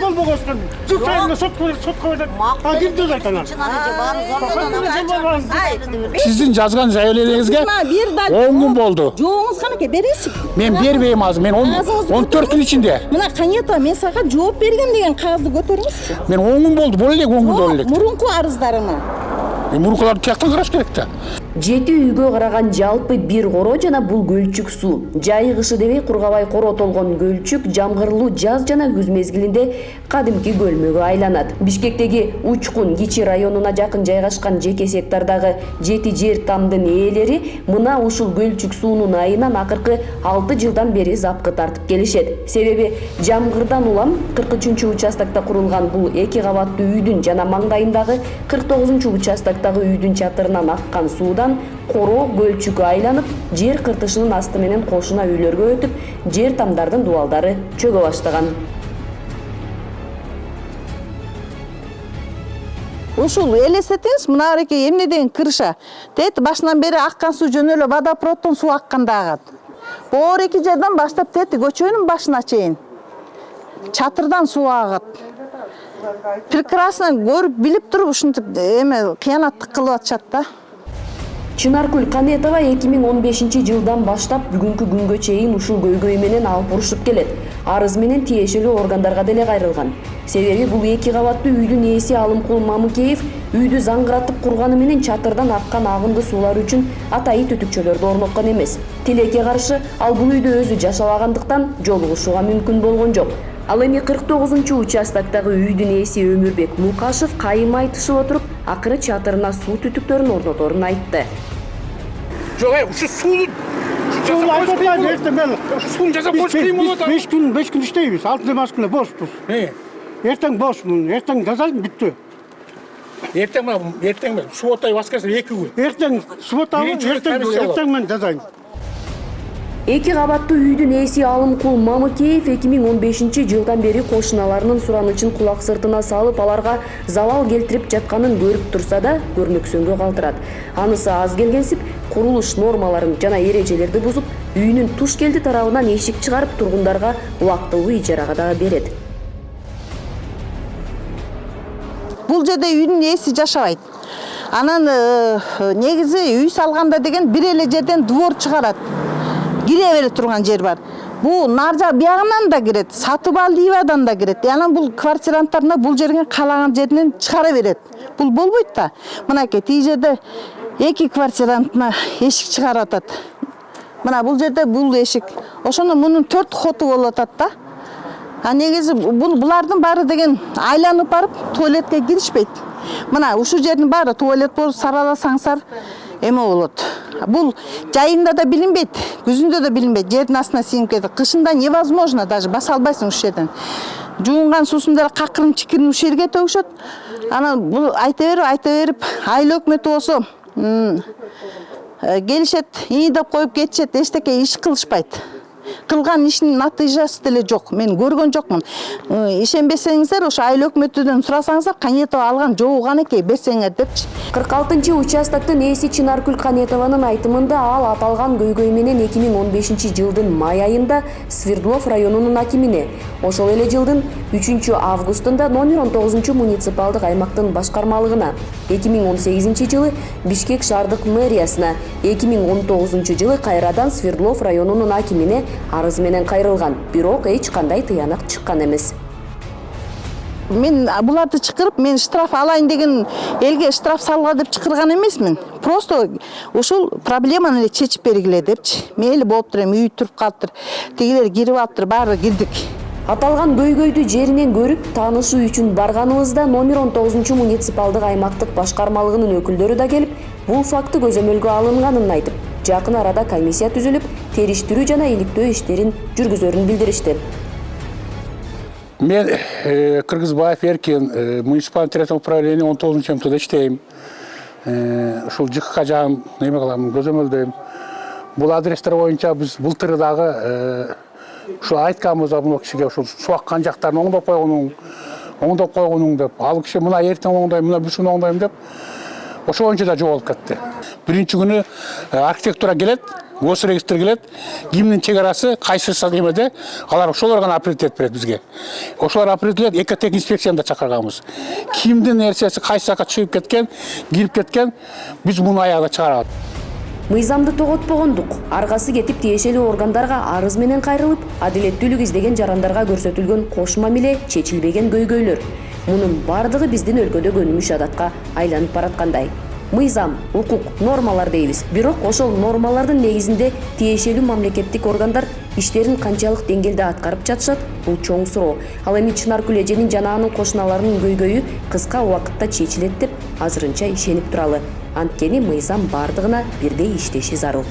болбогон. Сутайны сотко койдуп. А кимди айтана? Сиздин жазган заявлениеңизге 10 күн болду. Жооңуз канаке бересиз? Мен бербейм азыр. Мен 14 күн ичинде. Мына Канетова мен сага жооп бергем деген кагазды көтөрүңүзчү. Мен 10 күн болду. Боло элек 10 күн боло элек. Мурунку арыздарыңа. Мурункуларды тияктан караш керек да. 7 үйгө караган жалпы бир коро жана бул көлчүк суу. Жайы кышы дебей кургабай коро толгон көлчүк жамгырлуу жаз жана күз мезгилинде кадимки көлмөгө айланат. Бишкектеги Учкун Кичи районуна жакын жайгашкан жеке сектordагы 7 жер тамдын ээлери мына ушул көлчүк суунун айынан акыркы 6 жылдан бери запкы тартып келишет. Себеби жамгырдан улам 43 участокто курулган бул 2 кабаттуу үйдүн жана маңдайындагы 49 участоктогу үйдүн чатырынан аккан суудан коро көлчүккө айланып, жер кыртышынын асты менен кошуна үйлөргө өтүп, жер тамдардын дубалдары чөгө баштаган. Ушул элестетиңиз, мына ареке эмне деген крыша. Тет башынан бери аккан суу жөн эле водопроводдон суу акканда агат. Боор эки жерден баштап тети көчөнүн башына чейин чатырдан суу агат. Прекрасно көрүп билип туруп ушинтип эме кыянаттык кылып атышат да. Чынаркүл Канетова 2015 жылдан баштап бүгүнкү күнгө чейин ушул көйгөй менен алып урушуп келет. Арыз менен тиешелүү органдарга деле кайрылган. Себеби бул 2 кабаттуу үйдүн ээси Алымкул Мамыкеев үйдү заңгыратып курганы менен чатырдан аккан агынды суулар үчүн атайы түтүкчөлөрдү орноткон эмес. Тилекке каршы ал бул үйдө өзү жашабагандыктан жолугушууга мүмкүн болгон жок. Ал эми 49-участоктогу үйдүн ээси Өмүрбек Мукашев кайым айтышып отуруп, акыры чатырына суу түтүктөрүн орноторун айтты. Жок, ушу сууну сууну жасап коюш кыйын болуп атат. 5 күн иштейбиз. 6 маскүнө бошпуз. Эртең бошмун, эртең жазайын бүттү. Эртең суббота воскресенье 2 күн. Эртең суббота, эртең мен жазайын. 2 кабаттуу үйдүн ээси Алымкул Мамыкеев 2015 жылдан бери кошуналарынын суранычын кулак сыртына салып, аларга залал келтирип жатканын көрүп турса да, көрмөксөнгө калтырат. Анысы аз келгенсип, курулуш нормаларын жана эрежелерди бузуп, үйүнүн туш келди тарабынан эшик чыгарып тургундарга убактылуу ижарага дагы берет. Бул жерде үйдүн ээси жашабайт. Анан негизи үй салганда деген бир эле жерден двор чыгарат. Кире бере турган жер бар. Бул наржа биягынан да кирет, сатып ал дийбадан да кирет. Анан бул квартиранттарына бул жерге каалаган жеринен чыгара берет. Бул болбойт да. Мынакей тиги жерде 2 квартирантына эшик чыгарып атат. Мына бул жерде бул эшик. Ошондо мунун 4 хоту болуп атат да. А негизи булардын баары деген айланып барып туалетке киришпейт. Мына ушул жердин баары туалет болуп сараласаңсар эме болот. Бул жайында да билинбейт, күзүндө да билинбейт, жердин астына сиңип кетет. Кышында невозможно даже баса албайсың ушул жерден. Жуунган суусунда какырым чикирин ушул жерге төгүшөт. Анан бул айта берип, айыл өкмөтү болсо келишет, ии деп коюп кетишет, эчтеке иш кылышпайт. Кылган ишинин натыйжасы деле жок. Мен көргөн жокмун. Ишенбесеңиздер, ошо айыл өкмөтүдөн сурасаңыздар, Канетова алган жобу канекей берсеңер депчи. 46-участоктун ээси Чынаркүл Канетованын айтымында ал аталган көйгөй менен 2015 жылдын май айында Свердлов районунун акимине, ошол эле жылдын 3-августунда номер 19 муниципалдык аймактын башкармалыгына, 2018 жылы Бишкек шаардык мэриясына, 2019 жылы кайрадан Свердлов районунун акимине арыз менен кайрылган, бирок эч кандай тыянак чыккан эмес. Мен буларды чакырып, мен штраф алайын деген элге штраф салга деп чакырган эмесмин. Просто ушул проблеманы эле чечип бергиле депчи. Мейли болуптур, эми үй туруп калыптыр. Тигилер кирип алыптыр, баары кирдик. Аталган көйгөйдү жеринен көрүп, таанышуу үчүн барганыбызда номер 19 муниципалдык аймактык башкармалыгынын өкүлдөрү да келип, бул факты көзөмөлгө алынганын айтып, жакын арада комиссия түзүлүп, териштирүү жана иликтөө иштерин жүргүзөрүн билдиришти. Мен Кыргызбаев Эркин, муниципалдык территориялык управление 19 МТда иштейм. Ушул ЖКХ жагын неме кылам, көзөмөлдөйм. Бул адрестер боюнча биз былтыр дагы ушу айтканбыз мына кишиге, ушул суу аккан жактарын оңдоп койгонуң деп. Ал киши мына эртең оңдойм, мына бүсүн оңдойм деп. Ошо боюнча да жоголуп кетти. Биринчи күнү архитектура келет, госрегистр келет, кимдин чек арасы кайсы эмеде, алар ошолор гана приоритет берет бизге. Ошолор определет, экотек инспекцияны да чакырганбыз. Кимдин нерсеси кайсы жака чыгып кеткен, кирип кеткен, биз муну аягына чыгарабыз. Мыйзамды тоготпогондук, аргасы кетип тиешелүү органдарга арыз менен кайрылып, адилеттүүлүк издеген жарандарга көрсөтүлгөн кош мамиле чечилбеген көйгөйлөр. Мунун бардыгы биздин өлкөдө көнүмүш адатка айланып бараткандай. Мыйзам, укук, нормалар дейбиз. Бирок ошол нормалардын негизинде тиешелүү мамлекеттик органдар иштерин канчалык деңгээлде аткарып жатышат, бул чоң суроо. Ал эми Чынаркүл эженин жана анын кошуналарынын көйгөйү кыска убакытта чечилет деп азырынча ишенип туралы. Анткени мыйзам бардыгына бирдей иштеши зарыл.